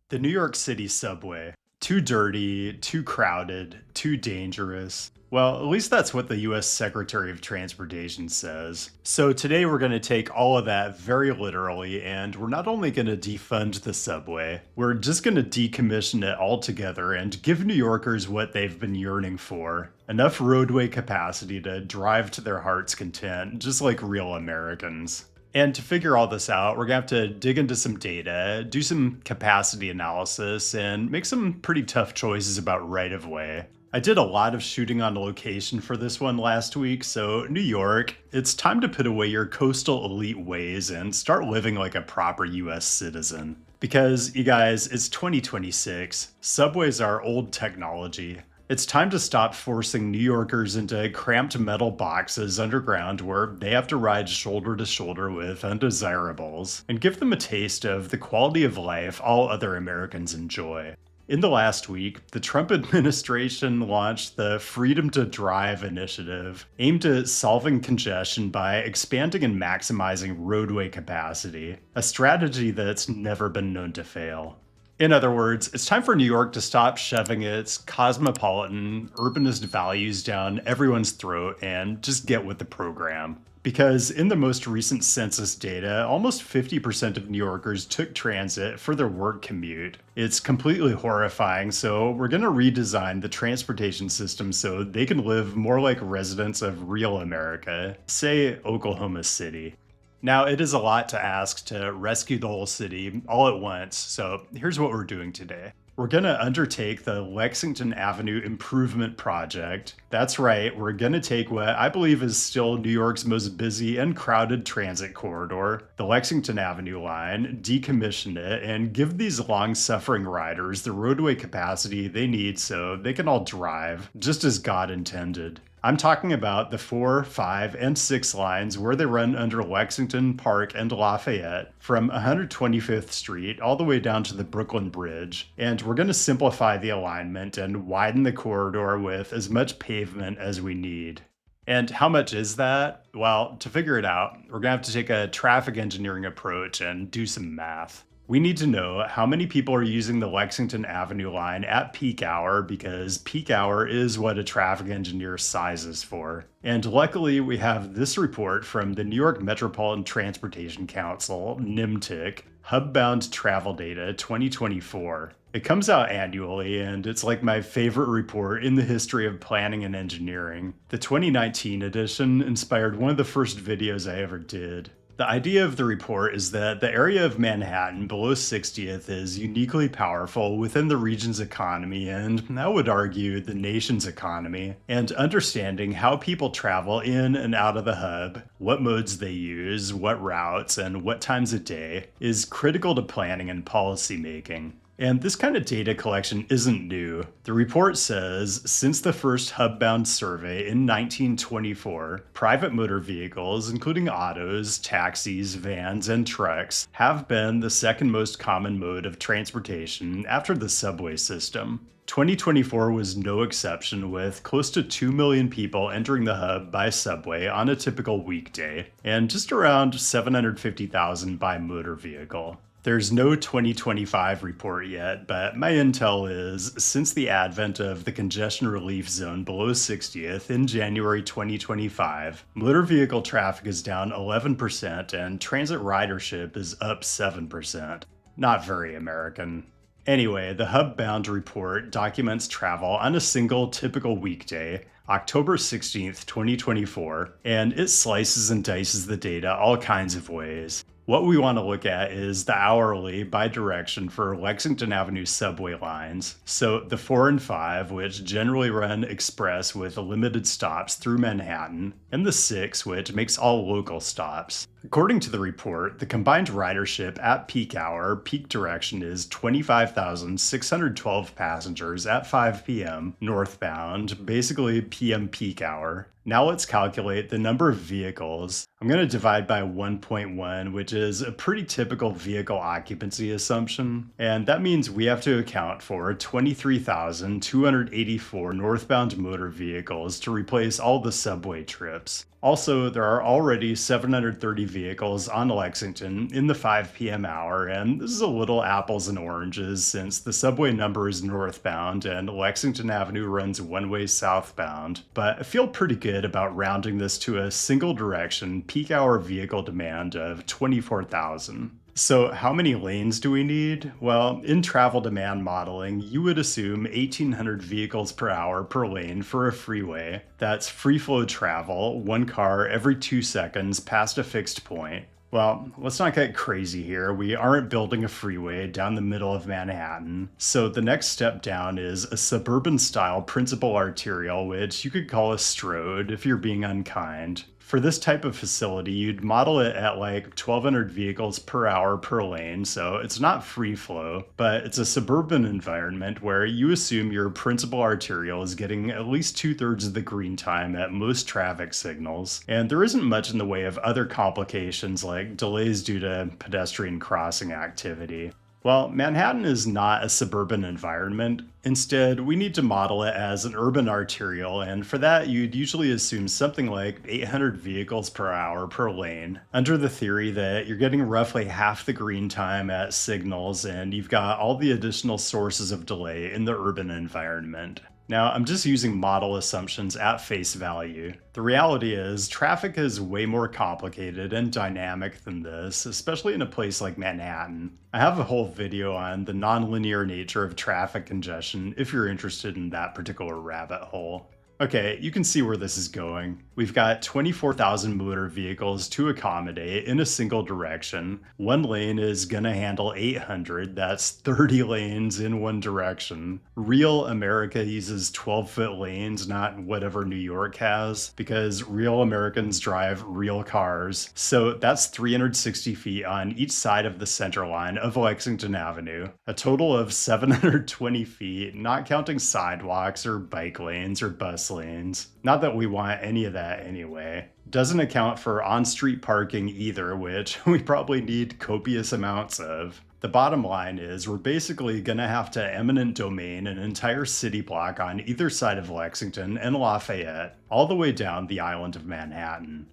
The New York City subway. Too dirty, too crowded, too dangerous. Well, at least that's what the US Secretary of Transportation says. So today we're going to take all of that very literally, and we're not only going to defund the subway, we're just going to decommission it altogether and give New Yorkers what they've been yearning for. Enough roadway capacity to drive to their heart's content, just like real Americans. And to figure all this out, we're gonna have to dig into some data, do some capacity analysis, and make some pretty tough choices about right of way. I did a lot of shooting on location for this one last week, so New York, it's time to put away your coastal elite ways and start living like a proper US citizen. Because, you guys, it's 2026, subways are old technology. It's time to stop forcing New Yorkers into cramped metal boxes underground where they have to ride shoulder to shoulder with undesirables, and give them a taste of the quality of life all other Americans enjoy. In the last week, the Trump administration launched the Freedom to Drive initiative, aimed at solving congestion by expanding and maximizing roadway capacity, a strategy that's never been known to fail. In other words, it's time for New York to stop shoving its cosmopolitan, urbanist values down everyone's throat and just get with the program. Because in the most recent census data, almost 50% of New Yorkers took transit for their work commute. It's completely horrifying, so we're gonna redesign the transportation system so they can live more like residents of real America, say Oklahoma City. Now, it is a lot to ask to rescue the whole city all at once, so here's what we're doing today. We're gonna undertake the Lexington Avenue Improvement Project. That's right, we're gonna take what I believe is still New York's most busy and crowded transit corridor, the Lexington Avenue Line, decommission it, and give these long-suffering riders the roadway capacity they need so they can all drive, just as God intended. I'm talking about the 4, 5, and 6 lines where they run under Lexington, Park, and Lafayette from 125th Street all the way down to the Brooklyn Bridge. And we're going to simplify the alignment and widen the corridor with as much pavement as we need. And how much is that? Well, to figure it out, we're going to have to take a traffic engineering approach and do some math. We need to know how many people are using the Lexington Avenue line at peak hour, because peak hour is what a traffic engineer sizes for. And luckily, we have this report from the New York Metropolitan Transportation Council, NMTC, Hub-Bound Travel Data 2024. It comes out annually, and it's like my favorite report in the history of planning and engineering. The 2019 edition inspired one of the first videos I ever did. The idea of the report is that the area of Manhattan below 60th is uniquely powerful within the region's economy, and I would argue the nation's economy, and understanding how people travel in and out of the hub, what modes they use, what routes, and what times of day is critical to planning and policy making. And this kind of data collection isn't new. The report says, since the first hub-bound survey in 1924, private motor vehicles, including autos, taxis, vans, and trucks, have been the second most common mode of transportation after the subway system. 2024 was no exception, with close to 2 million people entering the hub by subway on a typical weekday, and just around 750,000 by motor vehicle. There's no 2025 report yet, but my intel is, since the advent of the congestion relief zone below 60th in January 2025, motor vehicle traffic is down 11% and transit ridership is up 7%. Not very American. Anyway, the Hub-Bound report documents travel on a single typical weekday, October 16th, 2024, and it slices and dices the data all kinds of ways. What we want to look at is the hourly bi-direction for Lexington Avenue subway lines, so the 4 and 5, which generally run express with limited stops through Manhattan, and the 6, which makes all local stops. According to the report, the combined ridership at peak hour, peak direction is 25,612 passengers at 5 p.m. northbound, basically PM peak hour. Now let's calculate the number of vehicles. I'm going to divide by 1.1, which is a pretty typical vehicle occupancy assumption. And that means we have to account for 23,284 northbound motor vehicles to replace all the subway trips. Also, there are already 730 vehicles on Lexington in the 5 p.m. hour, and this is a little apples and oranges since the subway number is northbound and Lexington Avenue runs one-way southbound, but I feel pretty good about rounding this to a single direction peak hour vehicle demand of 24,000. So how many lanes do we need? Well, in travel demand modeling, you would assume 1,800 vehicles per hour per lane for a freeway. That's free flow travel, one car every 2 seconds past a fixed point. Well, let's not get crazy here. We aren't building a freeway down the middle of Manhattan. So the next step down is a suburban-style principal arterial, which you could call a strode if you're being unkind. For this type of facility, you'd model it at like 1,200 vehicles per hour per lane, so it's not free flow, but it's a suburban environment where you assume your principal arterial is getting at least 2/3 of the green time at most traffic signals, and there isn't much in the way of other complications like delays due to pedestrian crossing activity. Well, Manhattan is not a suburban environment. Instead, we need to model it as an urban arterial, and for that, you'd usually assume something like 800 vehicles per hour per lane, under the theory that you're getting roughly half the green time at signals, and you've got all the additional sources of delay in the urban environment. Now, I'm just using model assumptions at face value. The reality is, traffic is way more complicated and dynamic than this, especially in a place like Manhattan. I have a whole video on the nonlinear nature of traffic congestion if you're interested in that particular rabbit hole. Okay, you can see where this is going. We've got 24,000 motor vehicles to accommodate in a single direction. One lane is gonna handle 800, that's 30 lanes in one direction. Real America uses 12-foot lanes, not whatever New York has, because real Americans drive real cars. So that's 360 feet on each side of the center line of Lexington Avenue. A total of 720 feet, not counting sidewalks or bike lanes or bus lanes. Not that we want any of that anyway. Doesn't account for on-street parking either, which we probably need copious amounts of. The bottom line is we're basically gonna have to eminent domain an entire city block on either side of Lexington and Lafayette, all the way down the island of Manhattan.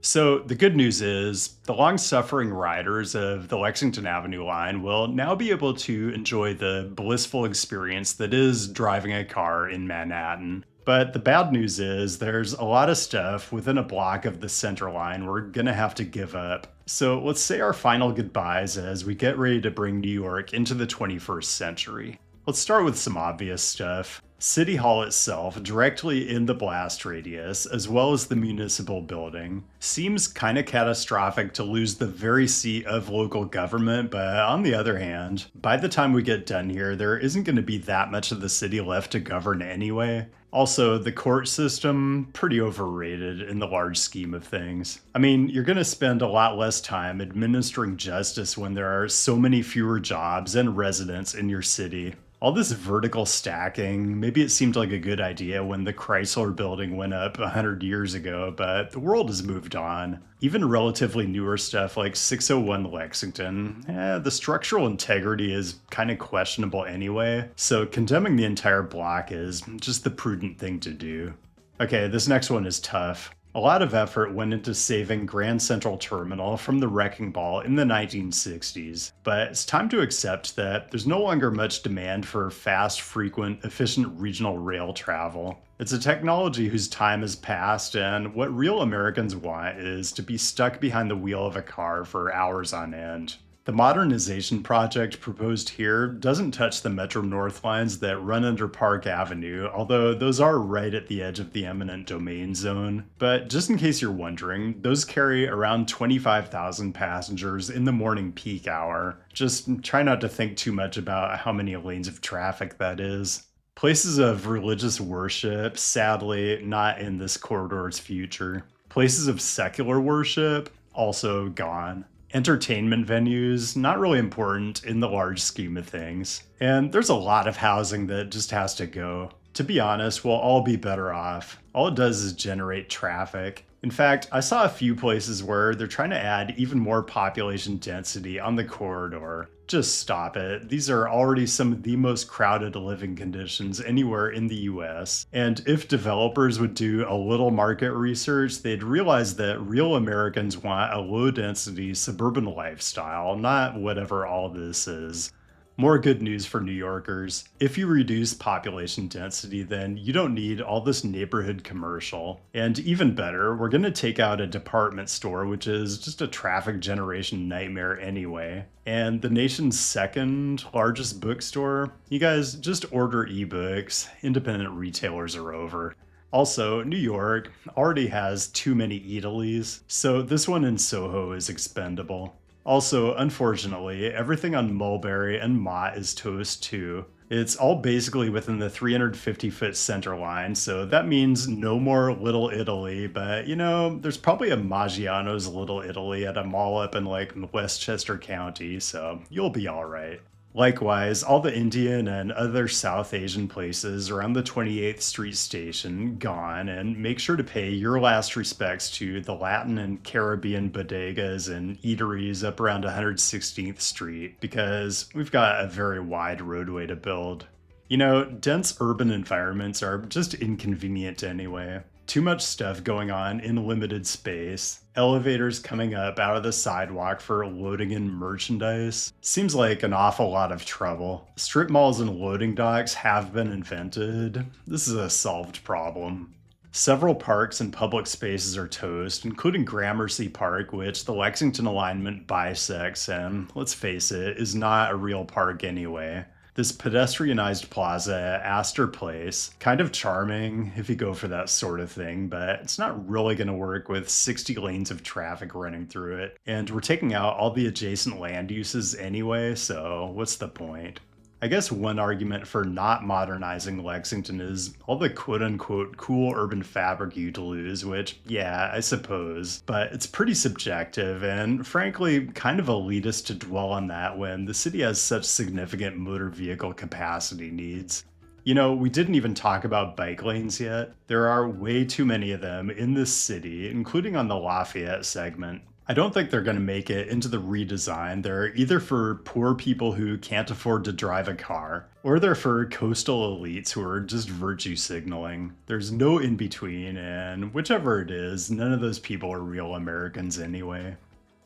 So the good news is the long-suffering riders of the Lexington Avenue Line will now be able to enjoy the blissful experience that is driving a car in Manhattan. But the bad news is there's a lot of stuff within a block of the center line we're gonna have to give up. So let's say our final goodbyes as we get ready to bring New York into the 21st century. Let's start with some obvious stuff. City Hall itself, directly in the blast radius, as well as the municipal building. Seems kinda catastrophic to lose the very seat of local government, but on the other hand, by the time we get done here, there isn't gonna be that much of the city left to govern anyway. Also, the court system, pretty overrated in the large scheme of things. I mean, you're gonna spend a lot less time administering justice when there are so many fewer jobs and residents in your city. All this vertical stacking, maybe it seemed like a good idea when the Chrysler building went up 100 years ago, but the world has moved on. Even relatively newer stuff like 601 Lexington, the structural integrity is kind of questionable anyway, so condemning the entire block is just the prudent thing to do. Okay, this next one is tough. A lot of effort went into saving Grand Central Terminal from the wrecking ball in the 1960s, but it's time to accept that there's no longer much demand for fast, frequent, efficient regional rail travel. It's a technology whose time has passed, and what real Americans want is to be stuck behind the wheel of a car for hours on end. The modernization project proposed here doesn't touch the Metro North lines that run under Park Avenue, although those are right at the edge of the eminent domain zone. But just in case you're wondering, those carry around 25,000 passengers in the morning peak hour. Just try not to think too much about how many lanes of traffic that is. Places of religious worship, sadly, not in this corridor's future. Places of secular worship, also gone. Entertainment venues, not really important in the large scheme of things. And there's a lot of housing that just has to go. To be honest, we'll all be better off. All it does is generate traffic. In fact, I saw a few places where they're trying to add even more population density on the corridor. Just stop it. These are already some of the most crowded living conditions anywhere in the US. And if developers would do a little market research, they'd realize that real Americans want a low density suburban lifestyle, not whatever all this is. More good news for New Yorkers. If you reduce population density, then you don't need all this neighborhood commercial. And even better, we're going to take out a department store, which is just a traffic generation nightmare anyway. And the nation's second largest bookstore, you guys just order ebooks. Independent retailers are over. Also, New York already has too many Eataly's, so this one in Soho is expendable. Also, unfortunately, everything on Mulberry and Mott is toast too. It's all basically within the 350-foot center line, so that means no more Little Italy, but you know, there's probably a Maggiano's Little Italy at a mall up in like Westchester County, so you'll be alright. Likewise, all the Indian and other South Asian places around the 28th Street station gone, and make sure to pay your last respects to the Latin and Caribbean bodegas and eateries up around 116th Street, because we've got a very wide roadway to build. You know, dense urban environments are just inconvenient anyway. Too much stuff going on in limited space. Elevators coming up out of the sidewalk for loading in merchandise. Seems like an awful lot of trouble. Strip malls and loading docks have been invented. This is a solved problem. Several parks and public spaces are toast, including Gramercy Park, which the Lexington alignment bisects, and let's face it, is not a real park anyway. This pedestrianized plaza at Astor Place, kind of charming if you go for that sort of thing, but it's not really going to work with 60 lanes of traffic running through it. And we're taking out all the adjacent land uses anyway, so what's the point? I guess one argument for not modernizing Lexington is all the quote-unquote cool urban fabric you'd lose, which, yeah, I suppose, but it's pretty subjective and frankly kind of elitist to dwell on that when the city has such significant motor vehicle capacity needs. You know, we didn't even talk about bike lanes yet. There are way too many of them in this city, including on the Lafayette segment. I don't think they're going to make it into the redesign. They're either for poor people who can't afford to drive a car, or they're for coastal elites who are just virtue signaling. There's no in between, and whichever it is, none of those people are real Americans anyway.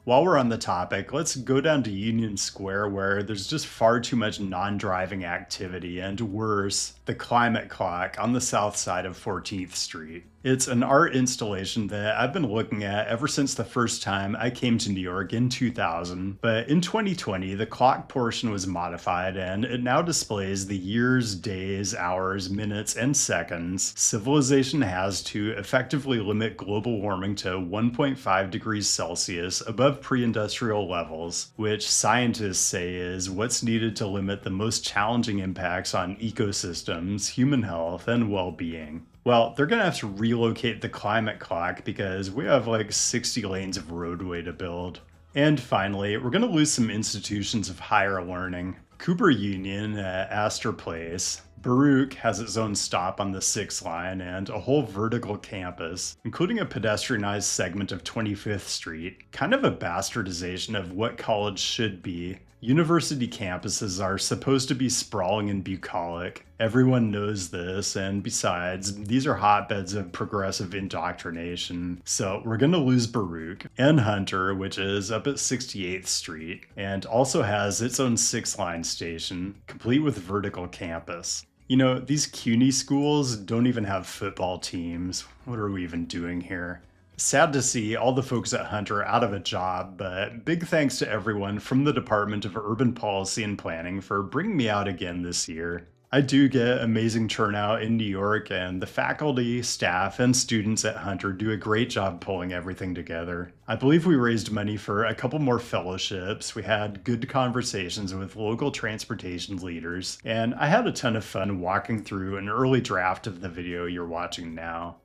While we're on the topic, let's go down to Union Square where there's just far too much non-driving activity and worse, the climate clock on the south side of 14th Street. It's an art installation that I've been looking at ever since the first time I came to New York in 2000, but in 2020 the clock portion was modified and it now displays the years, days, hours, minutes, and seconds civilization has to effectively limit global warming to 1.5 degrees Celsius above pre-industrial levels, which scientists say is what's needed to limit the most challenging impacts on ecosystems, human health, and well-being. Well, they're going to have to relocate the climate clock because we have like 60 lanes of roadway to build. And finally, we're going to lose some institutions of higher learning. Cooper Union at Astor Place. Baruch has its own stop on the 6th line and a whole vertical campus, including a pedestrianized segment of 25th Street. Kind of a bastardization of what college should be. University campuses are supposed to be sprawling and bucolic. Everyone knows this, and besides, these are hotbeds of progressive indoctrination. So we're gonna lose Baruch and Hunter, which is up at 68th Street, and also has its own 6th line station, complete with vertical campus. You know, these CUNY schools don't even have football teams. What are we even doing here? Sad to see all the folks at Hunter out of a job, but big thanks to everyone from the Department of Urban Policy and Planning for bringing me out again this year. I do get amazing turnout in New York, and the faculty, staff, and students at Hunter do a great job pulling everything together. I believe we raised money for a couple more fellowships, we had good conversations with local transportation leaders, and I had a ton of fun walking through an early draft of the video you're watching now.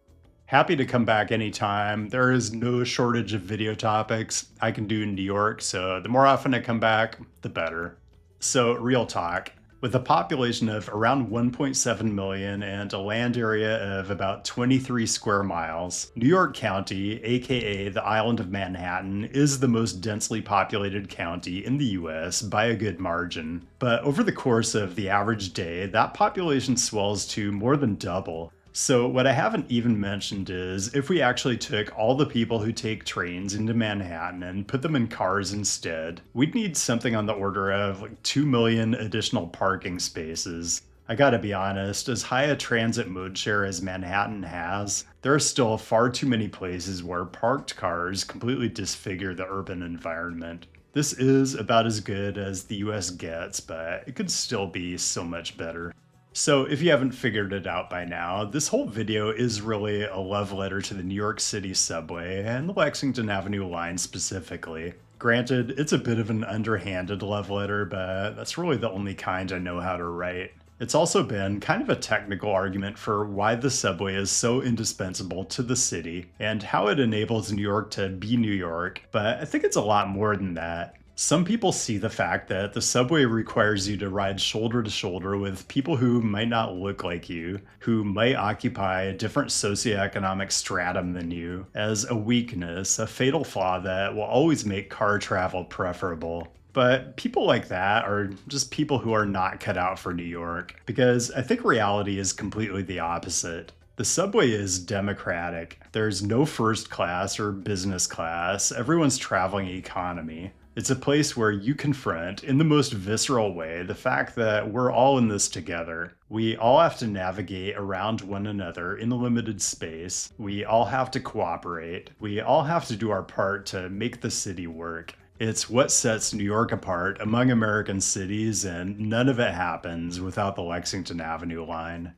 Happy to come back anytime. There is no shortage of video topics I can do in New York, so the more often I come back, the better. So, real talk. With a population of around 1.7 million and a land area of about 23 square miles, New York County, aka the island of Manhattan, is the most densely populated county in the US by a good margin. But over the course of the average day, that population swells to more than double. So what I haven't even mentioned is if we actually took all the people who take trains into Manhattan and put them in cars instead, we'd need something on the order of like 2 million additional parking spaces. I gotta be honest, as high a transit mode share as Manhattan has, there are still far too many places where parked cars completely disfigure the urban environment. This is about as good as the US gets, but it could still be so much better. So if you haven't figured it out by now, this whole video is really a love letter to the New York City subway and the Lexington Avenue Line specifically. Granted, it's a bit of an underhanded love letter, but that's really the only kind I know how to write. It's also been kind of a technical argument for why the subway is so indispensable to the city and how it enables New York to be New York, but I think it's a lot more than that. Some people see the fact that the subway requires you to ride shoulder to shoulder with people who might not look like you, who might occupy a different socioeconomic stratum than you, as a weakness, a fatal flaw that will always make car travel preferable. But people like that are just people who are not cut out for New York, because I think reality is completely the opposite. The subway is democratic. There's no first class or business class, everyone's traveling economy. It's a place where you confront, in the most visceral way, the fact that we're all in this together. We all have to navigate around one another in a limited space. We all have to cooperate. We all have to do our part to make the city work. It's what sets New York apart among American cities, and none of it happens without the Lexington Avenue Line.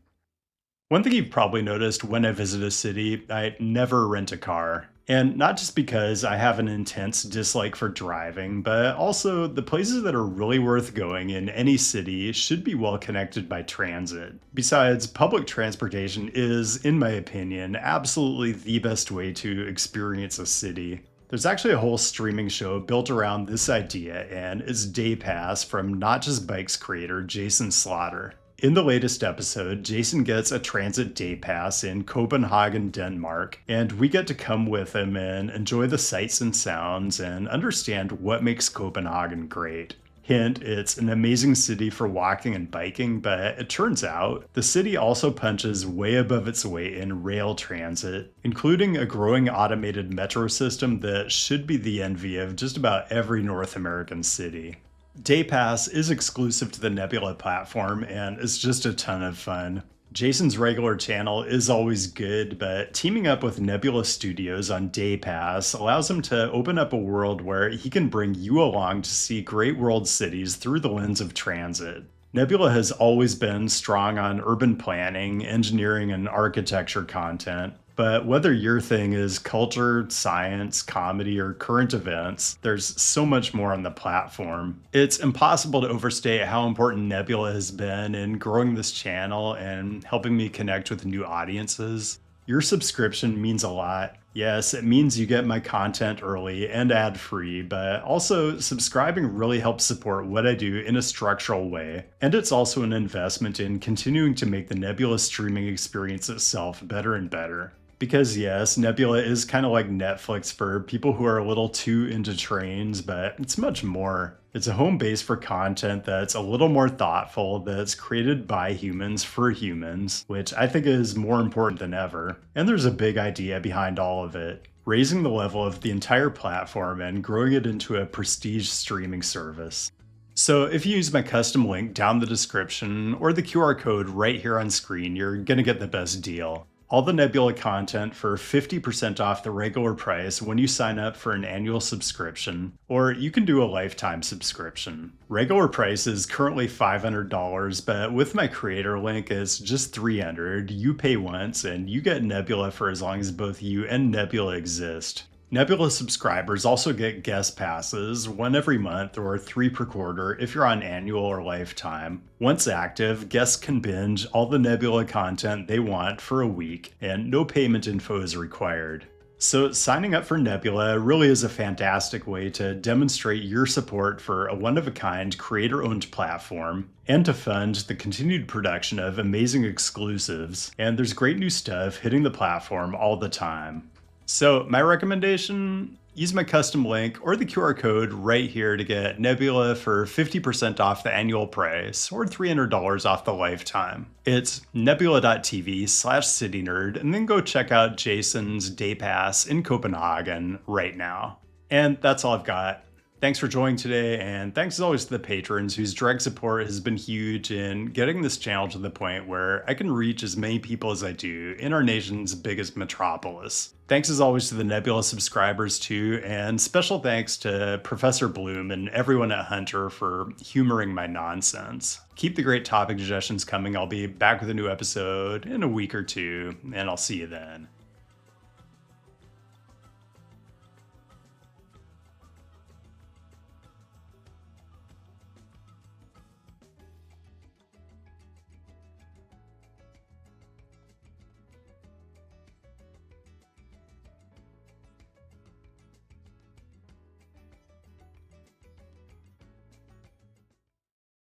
One thing you've probably noticed when I visit a city, I never rent a car. And not just because I have an intense dislike for driving, but also the places that are really worth going in any city should be well connected by transit. Besides, public transportation is, in my opinion, absolutely the best way to experience a city. There's actually a whole streaming show built around this idea, and it's Day Pass from Not Just Bikes creator Jason Slaughter. In the latest episode, Jason gets a transit day pass in Copenhagen, Denmark, and we get to come with him and enjoy the sights and sounds and understand what makes Copenhagen great. Hint, it's an amazing city for walking and biking, but it turns out the city also punches way above its weight in rail transit, including a growing automated metro system that should be the envy of just about every North American city. Day Pass is exclusive to the Nebula platform and is just a ton of fun. Jason's regular channel is always good, but teaming up with Nebula Studios on Day Pass allows him to open up a world where he can bring you along to see great world cities through the lens of transit. Nebula has always been strong on urban planning, engineering, and architecture content. But whether your thing is culture, science, comedy, or current events, there's so much more on the platform. It's impossible to overstate how important Nebula has been in growing this channel and helping me connect with new audiences. Your subscription means a lot. Yes, it means you get my content early and ad-free, but also subscribing really helps support what I do in a structural way. And it's also an investment in continuing to make the Nebula streaming experience itself better and better. Because yes, Nebula is kind of like Netflix for people who are a little too into trains, but it's much more. It's a home base for content that's a little more thoughtful, that's created by humans for humans, which I think is more important than ever. And there's a big idea behind all of it: raising the level of the entire platform and growing it into a prestige streaming service. So if you use my custom link down the description or the QR code right here on screen, you're gonna get the best deal. All the Nebula content for 50% off the regular price when you sign up for an annual subscription, or you can do a lifetime subscription. Regular price is currently $500, but with my creator link it's just $300. You pay once and you get Nebula for as long as both you and Nebula exist. Nebula subscribers also get guest passes, one every month or 3 per quarter if you're on annual or lifetime. Once active, guests can binge all the Nebula content they want for a week, and no payment info is required. So, signing up for Nebula really is a fantastic way to demonstrate your support for a one of a kind creator owned platform and to fund the continued production of amazing exclusives. And there's great new stuff hitting the platform all the time. So, my recommendation, use my custom link or the QR code right here to get Nebula for 50% off the annual price or $300 off the lifetime. It's nebula.tv/CityNerd, and then go check out Jason's day pass in Copenhagen right now. And that's all I've got. Thanks for joining today, and thanks as always to the patrons whose direct support has been huge in getting this channel to the point where I can reach as many people as I do in our nation's biggest metropolis. Thanks as always to the Nebula subscribers too, and special thanks to Professor Bloom and everyone at Hunter for humoring my nonsense. Keep the great topic suggestions coming. I'll be back with a new episode in a week or two, and I'll see you then.